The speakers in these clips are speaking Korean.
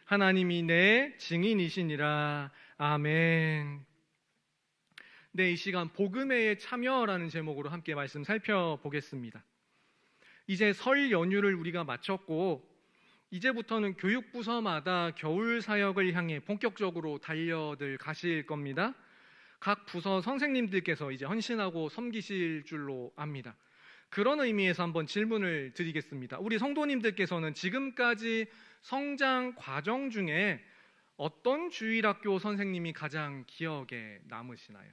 하나님이 내 증인이시니라. 아멘. 네, 이 시간 복음회에 참여라는 제목으로 함께 말씀 살펴보겠습니다. 이제 설 연휴를 우리가 마쳤고 이제부터는 교육부서마다 겨울 사역을 향해 본격적으로 달려들 가실 겁니다. 각 부서 선생님들께서 이제 헌신하고 섬기실 줄로 압니다. 그런 의미에서 한번 질문을 드리겠습니다. 우리 성도님들께서는 지금까지 성장 과정 중에 어떤 주일학교 선생님이 가장 기억에 남으시나요?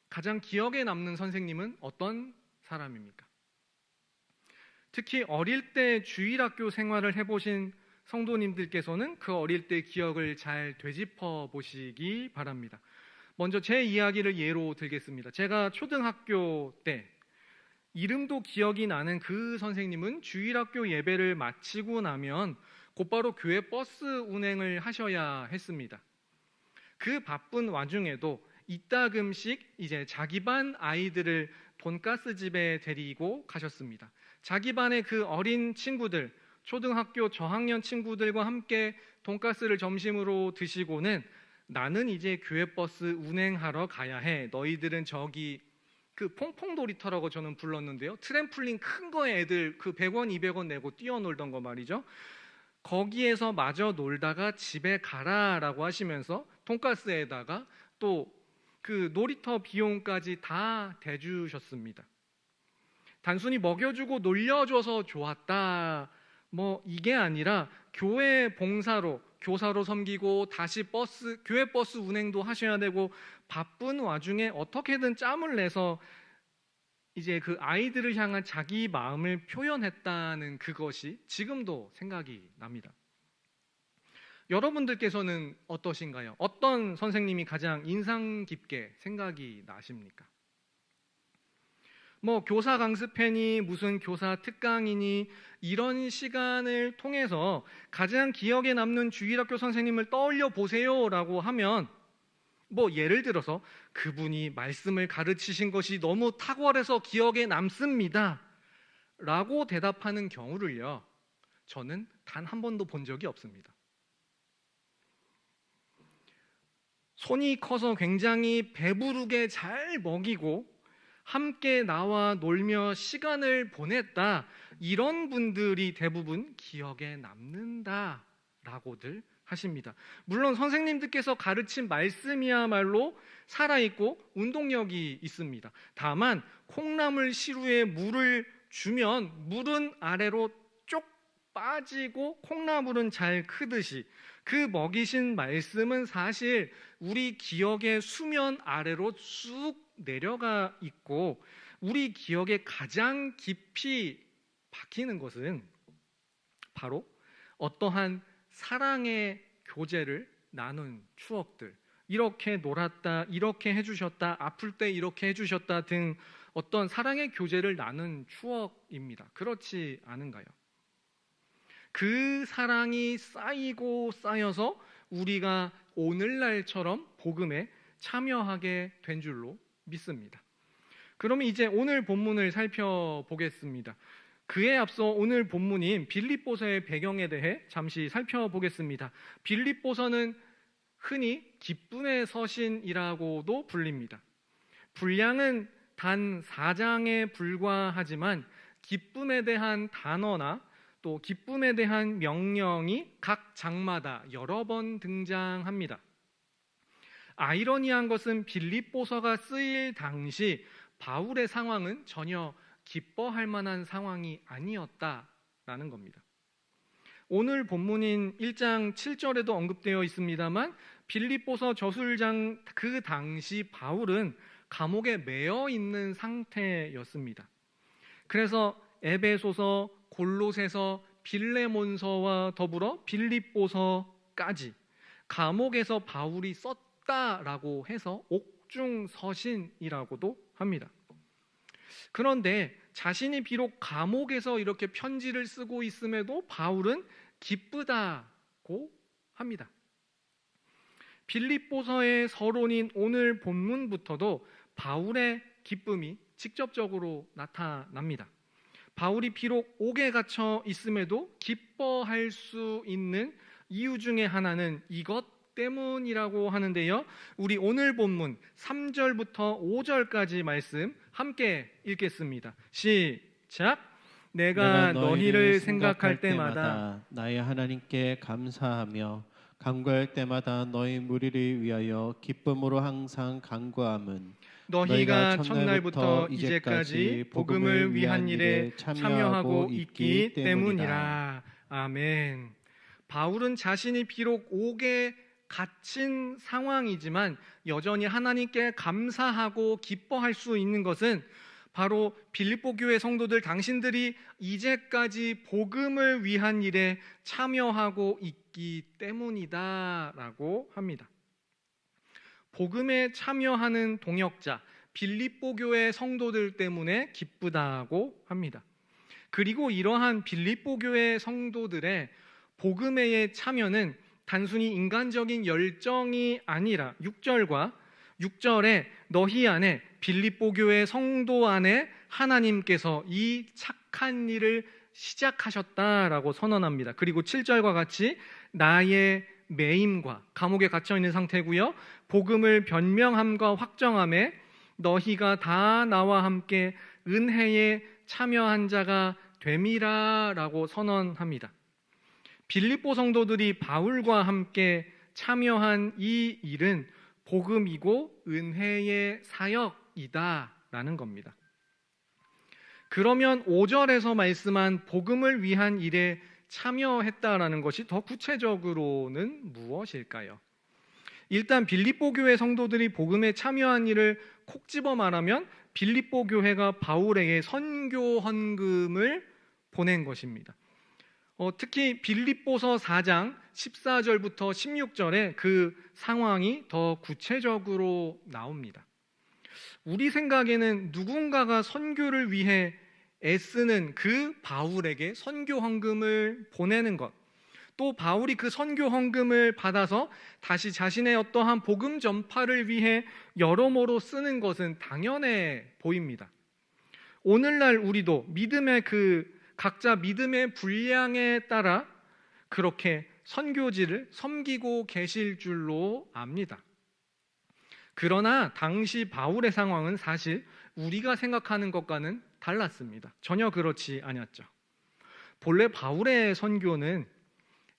가장 기억에 남는 선생님은 어떤 사람입니까? 특히 어릴 때 주일학교 생활을 해보신 성도님들께서는 그 어릴 때 기억을 잘 되짚어 보시기 바랍니다. 먼저 제 이야기를 예로 들겠습니다. 제가 초등학교 때 이름도 기억이 나는 그 선생님은 주일학교 예배를 마치고 나면 곧바로 교회 버스 운행을 하셔야 했습니다. 그 바쁜 와중에도 이따금씩 이제 자기 반 아이들을 돈가스 집에 데리고 가셨습니다. 자기 반의 그 어린 친구들, 초등학교 저학년 친구들과 함께 돈가스를 점심으로 드시고는 나는 이제 교회 버스 운행하러 가야 해. 너희들은 저기 그 퐁퐁놀이터라고 저는 불렀는데요. 트램플린 큰 거에 애들 그 100원, 200원 내고 뛰어놀던 거 말이죠. 거기에서 마저 놀다가 집에 가라라고 하시면서 돈가스에다가 또 그 놀이터 비용까지 다 대주셨습니다. 단순히 먹여주고 놀려줘서 좋았다 뭐 이게 아니라 교회 봉사로 교사로 섬기고 다시 교회 버스 운행도 하셔야 되고 바쁜 와중에 어떻게든 짬을 내서 이제 그 아이들을 향한 자기 마음을 표현했다는 그것이 지금도 생각이 납니다. 여러분들께서는 어떠신가요? 어떤 선생님이 가장 인상 깊게 생각이 나십니까? 뭐 교사 강습회니 무슨 교사 특강이니 이런 시간을 통해서 가장 기억에 남는 주일학교 선생님을 떠올려 보세요라고 하면 뭐 예를 들어서 그분이 말씀을 가르치신 것이 너무 탁월해서 기억에 남습니다 라고 대답하는 경우를요 저는 단 한 번도 본 적이 없습니다. 손이 커서 굉장히 배부르게 잘 먹이고 함께 나와 놀며 시간을 보냈다 이런 분들이 대부분 기억에 남는다라고들 하십니다. 물론 선생님들께서 가르친 말씀이야말로 살아있고 운동력이 있습니다. 다만 콩나물 시루에 물을 주면 물은 아래로 쪽 빠지고 콩나물은 잘 크듯이 그 먹이신 말씀은 사실 우리 기억의 수면 아래로 쑥 내려가 있고 우리 기억에 가장 깊이 박히는 것은 바로 어떠한 사랑의 교제를 나눈 추억들, 이렇게 놀았다, 이렇게 해주셨다, 아플 때 이렇게 해주셨다 등 어떤 사랑의 교제를 나눈 추억입니다. 그렇지 않은가요? 그 사랑이 쌓이고 쌓여서 우리가 오늘날처럼 복음에 참여하게 된 줄로 믿습니다. 그러면 이제 오늘 본문을 살펴보겠습니다. 그에 앞서 오늘 본문인 빌립보서의 배경에 대해 잠시 살펴보겠습니다. 빌립보서는 흔히 기쁨의 서신이라고도 불립니다. 분량은 단 4장에 불과하지만 기쁨에 대한 단어나 또 기쁨에 대한 명령이 각 장마다 여러 번 등장합니다. 아이러니한 것은 빌립보서가 쓰일 당시 바울의 상황은 전혀 기뻐할 만한 상황이 아니었다라는 겁니다. 오늘 본문인 1장 7절에도 언급되어 있습니다만 빌립보서 저술장 그 당시 바울은 감옥에 매여 있는 상태였습니다. 그래서 에베소서, 골로새서, 빌레몬서와 더불어 빌립보서까지 감옥에서 바울이 썼다라고 해서 옥중서신이라고도 합니다. 그런데 자신이 비록 감옥에서 이렇게 편지를 쓰고 있음에도 바울은 기쁘다고 합니다. 빌립보서의 서론인 오늘 본문부터도 바울의 기쁨이 직접적으로 나타납니다. 바울이 비록 옥에 갇혀 있음에도 기뻐할 수 있는 이유 중에 하나는 이것 때문이라고 하는데요. 우리 오늘 본문 3절부터 5절까지 말씀 함께 읽겠습니다. 시작. 내가 너희를 생각할 때마다 나의 하나님께 감사하며 간구할 때마다 너희 무리를 위하여 기쁨으로 항상 간구함은 너희가 첫날부터 이제까지 복음을 위한 일에 참여하고 있기 때문이라. 아멘. 바울은 자신이 비록 옥에 갇힌 상황이지만 여전히 하나님께 감사하고 기뻐할 수 있는 것은 바로 빌립보 교회 성도들 당신들이 이제까지 복음을 위한 일에 참여하고 있기 때문이다라고 합니다. 복음에 참여하는 동역자 빌립보 교회 성도들 때문에 기쁘다고 합니다. 그리고 이러한 빌립보 교회 성도들의 복음의 참여는 단순히 인간적인 열정이 아니라 6절에 너희 안에 빌립보 교회 성도 안에 하나님께서 이 착한 일을 시작하셨다라고 선언합니다. 그리고 7절과 같이 나의 매임과 감옥에 갇혀 있는 상태고요. 복음을 변명함과 확정함에 너희가 다 나와 함께 은혜에 참여한 자가 됨이라라고 선언합니다. 빌립보 성도들이 바울과 함께 참여한 이 일은 복음이고 은혜의 사역이다라는 겁니다. 그러면 5절에서 말씀한 복음을 위한 일에 참여했다라는 것이 더 구체적으로는 무엇일까요? 일단 빌립보 교회 성도들이 복음에 참여한 일을 콕 집어 말하면 빌립보 교회가 바울에게 선교 헌금을 보낸 것입니다. 특히 빌립보서 4장 14절부터 16절에 그 상황이 더 구체적으로 나옵니다. 우리 생각에는 누군가가 선교를 위해 애쓰는 그 바울에게 선교 헌금을 보내는 것, 또 바울이 그 선교 헌금을 받아서 다시 자신의 어떠한 복음 전파를 위해 여러모로 쓰는 것은 당연해 보입니다. 오늘날 우리도 믿음의 각자 믿음의 분량에 따라 그렇게 선교지를 섬기고 계실 줄로 압니다. 그러나 당시 바울의 상황은 사실 우리가 생각하는 것과는 달랐습니다. 전혀 그렇지 않았죠. 본래 바울의 선교는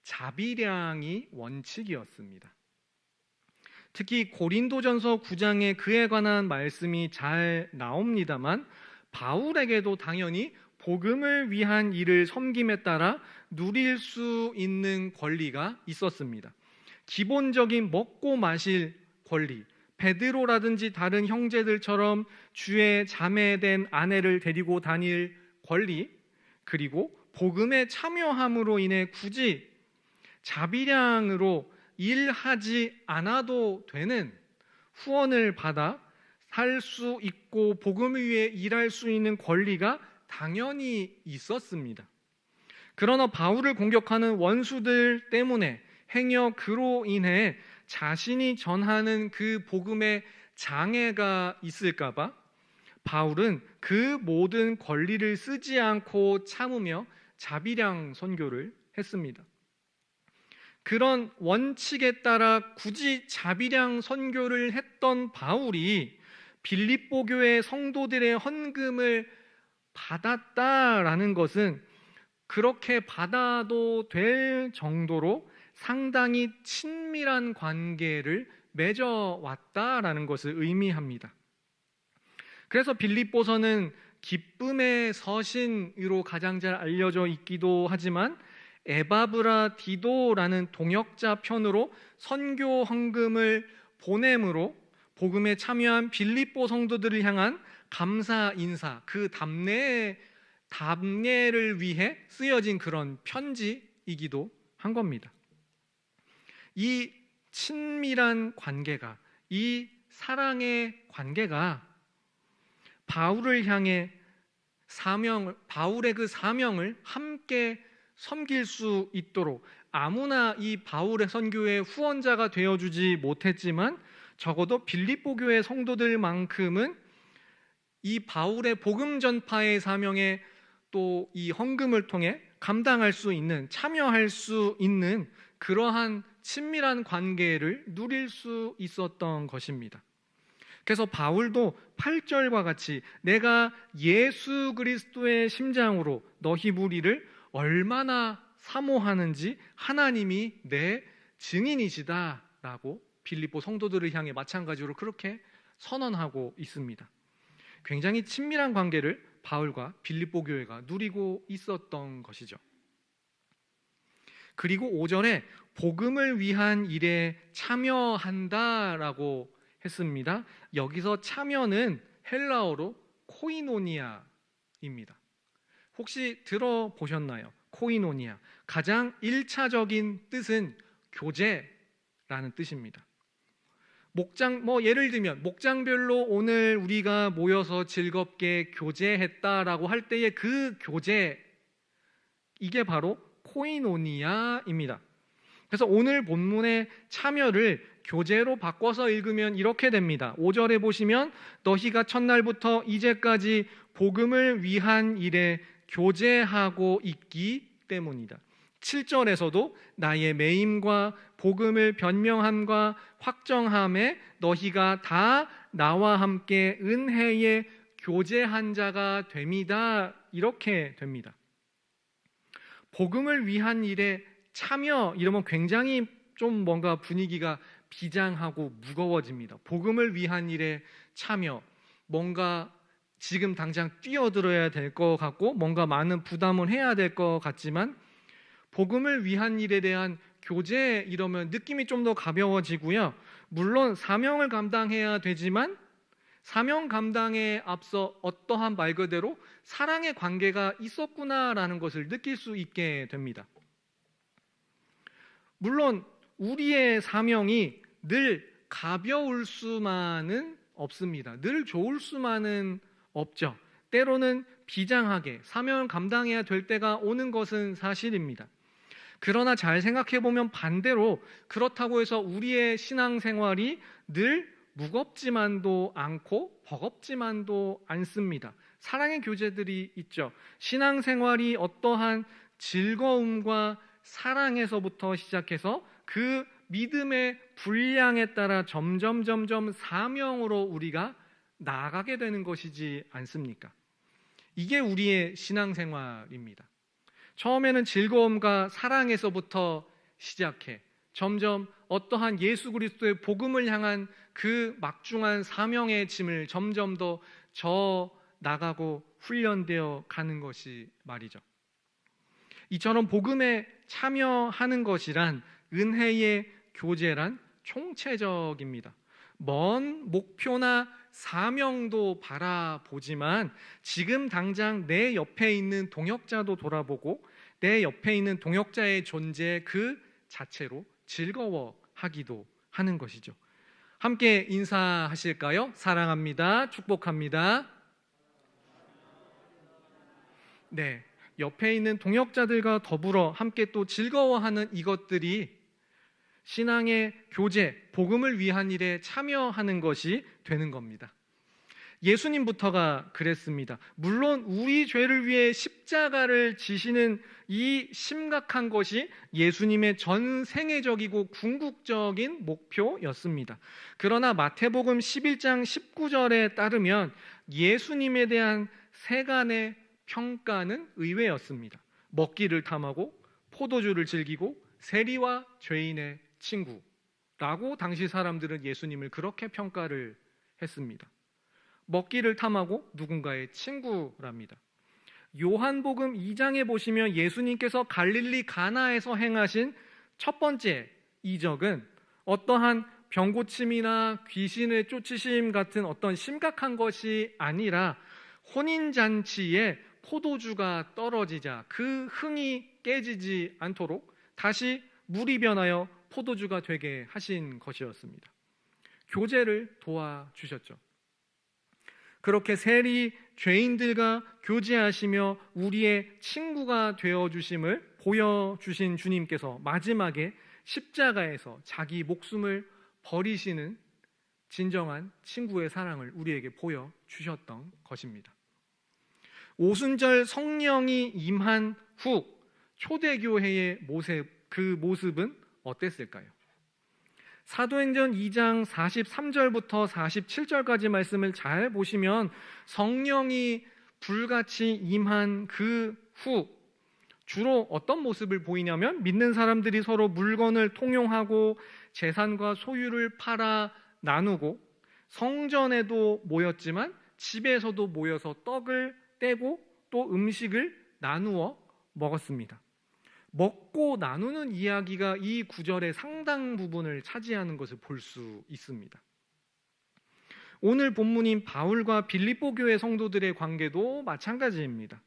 자비량이 원칙이었습니다. 특히 고린도전서 9장에 그에 관한 말씀이 잘 나옵니다만 바울에게도 당연히 복음을 위한 일을 섬김에 따라 누릴 수 있는 권리가 있었습니다. 기본적인 먹고 마실 권리, 베드로라든지 다른 형제들처럼 주의 자매된 아내를 데리고 다닐 권리, 그리고 복음에 참여함으로 인해 굳이 자비량으로 일하지 않아도 되는 후원을 받아 살 수 있고 복음을 위해 일할 수 있는 권리가 당연히 있었습니다. 그러나 바울을 공격하는 원수들 때문에 행여 그로 인해 자신이 전하는 그 복음에 장애가 있을까 봐 바울은 그 모든 권리를 쓰지 않고 참으며 자비량 선교를 했습니다. 그런 원칙에 따라 굳이 자비량 선교를 했던 바울이 빌립보 교회 성도들의 헌금을 받았다라는 것은 그렇게 받아도 될 정도로 상당히 친밀한 관계를 맺어왔다라는 것을 의미합니다. 그래서 빌립보서는 기쁨의 서신으로 가장 잘 알려져 있기도 하지만 에바브라 디도라는 동역자 편으로 선교 헌금을 보냄으로 복음에 참여한 빌립보 성도들을 향한 감사 인사, 그 답례를 위해 쓰여진 그런 편지이기도 한 겁니다. 이 친밀한 관계가, 이 사랑의 관계가 바울을 향해 바울의 그 사명을 함께 섬길 수 있도록 아무나 이 바울의 선교의 후원자가 되어주지 못했지만 적어도 빌립보 교회 성도들만큼은 이 바울의 복음 전파의 사명에 또 이 헌금을 통해 감당할 수 있는, 참여할 수 있는 그러한 친밀한 관계를 누릴 수 있었던 것입니다. 그래서 바울도 8절과 같이 내가 예수 그리스도의 심장으로 너희 무리를 얼마나 사모하는지 하나님이 내 증인이시다 라고 빌립보 성도들을 향해 마찬가지로 그렇게 선언하고 있습니다. 굉장히 친밀한 관계를 바울과 빌립보 교회가 누리고 있었던 것이죠. 그리고 5절에 복음을 위한 일에 참여한다라고 했습니다. 여기서 참여는 헬라어로 코이노니아입니다. 혹시 들어보셨나요? 코이노니아. 가장 1차적인 뜻은 교제라는 뜻입니다. 예를 들면 목장별로 오늘 우리가 모여서 즐겁게 교제했다라고 할 때의 그 교제, 이게 바로 코이노니아입니다. 그래서 오늘 본문의 참여를 교제로 바꿔서 읽으면 이렇게 됩니다. 5절에 보시면 너희가 첫날부터 이제까지 복음을 위한 일에 교제하고 있기 때문이다. 7절에서도 나의 매임과 복음을 변명함과 확정함에 너희가 다 나와 함께 은혜에 교제한 자가 됩니다. 이렇게 됩니다. 복음을 위한 일에 참여, 이러면 굉장히 좀 뭔가 분위기가 비장하고 무거워집니다. 복음을 위한 일에 참여, 뭔가 지금 당장 뛰어들어야 될 것 같고 뭔가 많은 부담을 해야 될 것 같지만 복음을 위한 일에 대한 교제, 이러면 느낌이 좀 더 가벼워지고요. 물론 사명을 감당해야 되지만 사명 감당에 앞서 어떠한 말 그대로 사랑의 관계가 있었구나라는 것을 느낄 수 있게 됩니다. 물론 우리의 사명이 늘 가벼울 수만은 없습니다. 늘 좋을 수만은 없죠. 때로는 비장하게 사명을 감당해야 될 때가 오는 것은 사실입니다. 그러나 잘 생각해보면 반대로 그렇다고 해서 우리의 신앙생활이 늘 무겁지만도 않고 버겁지만도 않습니다. 사랑의 교제들이 있죠. 신앙생활이 어떠한 즐거움과 사랑에서부터 시작해서 그 믿음의 분량에 따라 점점 사명으로 우리가 나아가게 되는 것이지 않습니까? 이게 우리의 신앙생활입니다. 처음에는 즐거움과 사랑에서부터 시작해 점점 어떠한 예수 그리스도의 복음을 향한 그 막중한 사명의 짐을 점점 더 져 나가고 훈련되어 가는 것이 말이죠. 이처럼 복음에 참여하는 것이란, 은혜의 교제란 총체적입니다. 먼 목표나 사명도 바라보지만 지금 당장 내 옆에 있는 동역자도 돌아보고 내 옆에 있는 동역자의 존재 그 자체로 즐거워하기도 하는 것이죠. 함께 인사하실까요? 사랑합니다. 축복합니다. 네, 옆에 있는 동역자들과 더불어 함께 또 즐거워하는 이것들이 신앙의 교제, 복음을 위한 일에 참여하는 것이 되는 겁니다. 예수님부터가 그랬습니다. 물론 우리 죄를 위해 십자가를 지시는 이 심각한 것이 예수님의 전 세계적이고 궁극적인 목표였습니다. 그러나 마태복음 11장 19절에 따르면 예수님에 대한 세간의 평가는 의외였습니다. 먹기를 탐하고 포도주를 즐기고 세리와 죄인의 친구라고 당시 사람들은 예수님을 그렇게 평가를 했습니다. 먹기를 탐하고 누군가의 친구랍니다. 요한복음 2장에 보시면 예수님께서 갈릴리 가나에서 행하신 첫 번째 이적은 어떠한 병고침이나 귀신의 쫓으심 같은 어떤 심각한 것이 아니라 혼인잔치에 포도주가 떨어지자 그 흥이 깨지지 않도록 다시 물이 변하여 포도주가 되게 하신 것이었습니다. 교제를 도와주셨죠. 그렇게 세리 죄인들과 교제하시며 우리의 친구가 되어주심을 보여주신 주님께서 마지막에 십자가에서 자기 목숨을 버리시는 진정한 친구의 사랑을 우리에게 보여주셨던 것입니다. 오순절 성령이 임한 후 초대교회의 그 모습은 어땠을까요? 사도행전 2장 43절부터 47절까지 말씀을 잘 보시면 성령이 불같이 임한 그 후 주로 어떤 모습을 보이냐면 믿는 사람들이 서로 물건을 통용하고 재산과 소유를 팔아 나누고 성전에도 모였지만 집에서도 모여서 떡을 떼고 또 음식을 나누어 먹었습니다. 먹고 나누는 이야기가 이 구절의 상당 부분을 차지하는 것을 볼 수 있습니다. 오늘 본문인 바울과 빌립보 교회 성도들의 관계도 마찬가지입니다.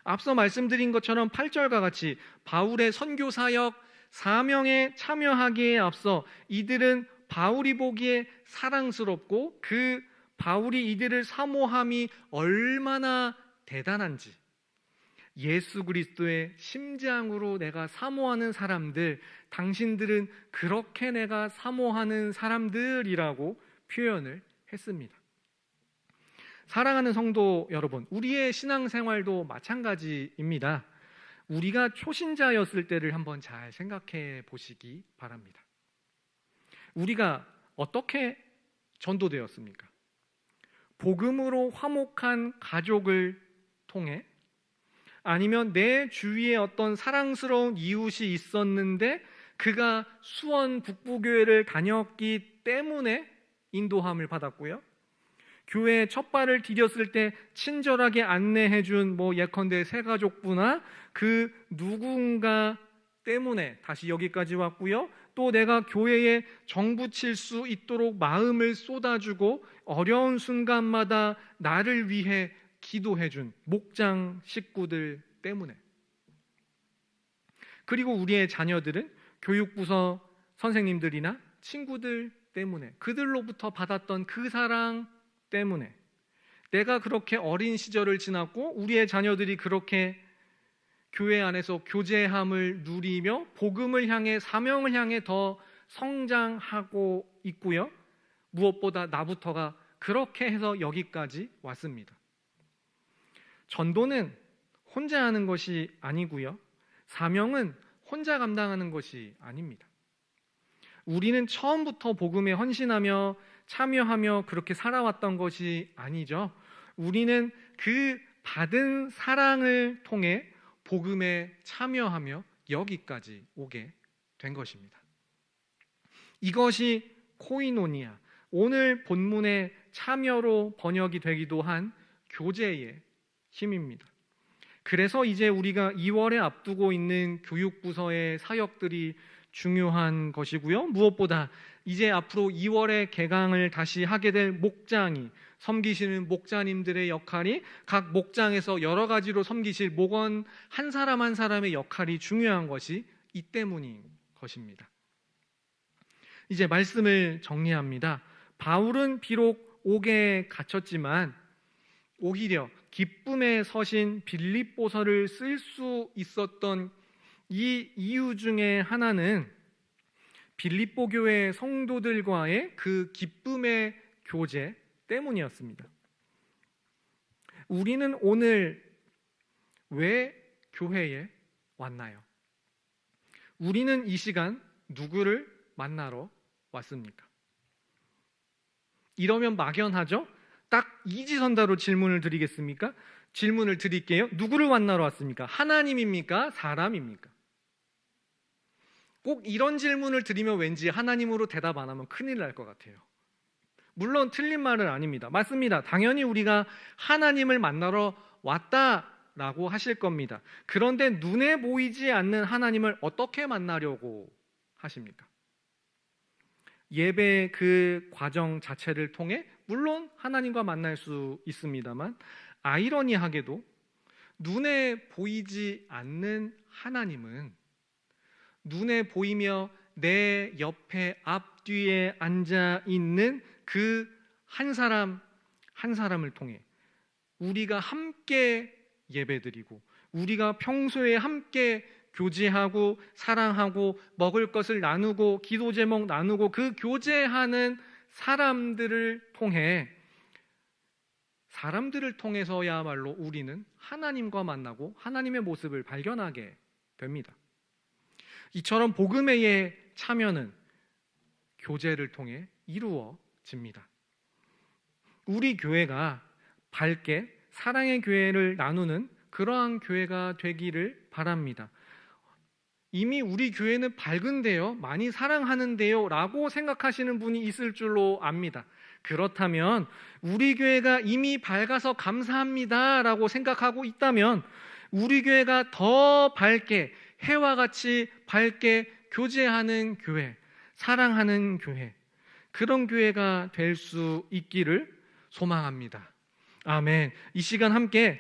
앞서 말씀드린 것처럼 8절과 같이 바울의 선교 사역 사명에 참여하기에 앞서 이들은 바울이 보기에 사랑스럽고 그 바울이 이들을 사모함이 얼마나 대단한지, 예수 그리스도의 심장으로 내가 사모하는 사람들, 당신들은 그렇게 내가 사모하는 사람들이라고 표현을 했습니다. 사랑하는 성도 여러분, 우리의 신앙생활도 마찬가지입니다. 우리가 초신자였을 때를 한번 잘 생각해 보시기 바랍니다. 우리가 어떻게 전도되었습니까? 복음으로 화목한 가족을 통해, 아니면 내 주위에 어떤 사랑스러운 이웃이 있었는데 그가 수원 북부교회를 다녔기 때문에 인도함을 받았고요. 교회에 첫 발을 디뎠을 때 친절하게 안내해준 예컨대 새가족부나 그 누군가 때문에 다시 여기까지 왔고요. 또 내가 교회에 정붙일 수 있도록 마음을 쏟아주고 어려운 순간마다 나를 위해 기도해준 목장 식구들 때문에, 그리고 우리의 자녀들은 교육부서 선생님들이나 친구들 때문에, 그들로부터 받았던 그 사랑 때문에 내가 그렇게 어린 시절을 지났고 우리의 자녀들이 그렇게 교회 안에서 교제함을 누리며 복음을 향해, 사명을 향해 더 성장하고 있고요. 무엇보다 나부터가 그렇게 해서 여기까지 왔습니다. 전도는 혼자 하는 것이 아니고요. 사명은 혼자 감당하는 것이 아닙니다. 우리는 처음부터 복음에 헌신하며 참여하며 그렇게 살아왔던 것이 아니죠. 우리는 그 받은 사랑을 통해 복음에 참여하며 여기까지 오게 된 것입니다. 이것이 코이노니아, 오늘 본문의 참여로 번역이 되기도 한 교제의 힘입니다. 그래서 이제 우리가 2월에 앞두고 있는 교육부서의 사역들이 중요한 것이고요. 무엇보다 이제 앞으로 2월에 개강을 다시 하게 될 목장이, 섬기시는 목자님들의 역할이 각 목장에서 여러 가지로 섬기실 목원 한 사람 한 사람의 역할이 중요한 것이 이 때문인 것입니다. 이제 말씀을 정리합니다. 바울은 비록 옥에 갇혔지만 오히려 기쁨의 서신 빌립보서를 쓸 수 있었던 이 이유 중에 하나는 빌립보 교회 성도들과의 그 기쁨의 교제 때문이었습니다. 우리는 오늘 왜 교회에 왔나요? 우리는 이 시간 누구를 만나러 왔습니까? 이러면 막연하죠? 딱 이지선다로 질문을 드리겠습니까? 질문을 드릴게요. 누구를 만나러 왔습니까? 하나님입니까? 사람입니까? 꼭 이런 질문을 드리면 왠지 하나님으로 대답 안 하면 큰일 날 것 같아요. 물론 틀린 말은 아닙니다. 맞습니다. 당연히 우리가 하나님을 만나러 왔다라고 하실 겁니다. 그런데 눈에 보이지 않는 하나님을 어떻게 만나려고 하십니까? 예배의 그 과정 자체를 통해 물론 하나님과 만날 수 있습니다만, 아이러니하게도 눈에 보이지 않는 하나님은 눈에 보이며 내 옆에 앞뒤에 앉아 있는 그 한 사람 한 사람을 통해 우리가 함께 예배드리고 우리가 평소에 함께 교제하고 사랑하고 먹을 것을 나누고 기도 제목 나누고 그 교제하는 사람들을 통해 사람들을 통해서야말로 우리는 하나님과 만나고 하나님의 모습을 발견하게 됩니다. 이처럼 복음의 참여는 교제를 통해 이루어집니다. 우리 교회가 밝게 사랑의 교회를 나누는 그러한 교회가 되기를 바랍니다. 이미 우리 교회는 밝은데요, 많이 사랑하는데요 라고 생각하시는 분이 있을 줄로 압니다. 그렇다면 우리 교회가 이미 밝아서 감사합니다 라고 생각하고 있다면 우리 교회가 더 밝게, 해와 같이 밝게 교제하는 교회, 사랑하는 교회, 그런 교회가 될 수 있기를 소망합니다. 아멘. 이 시간 함께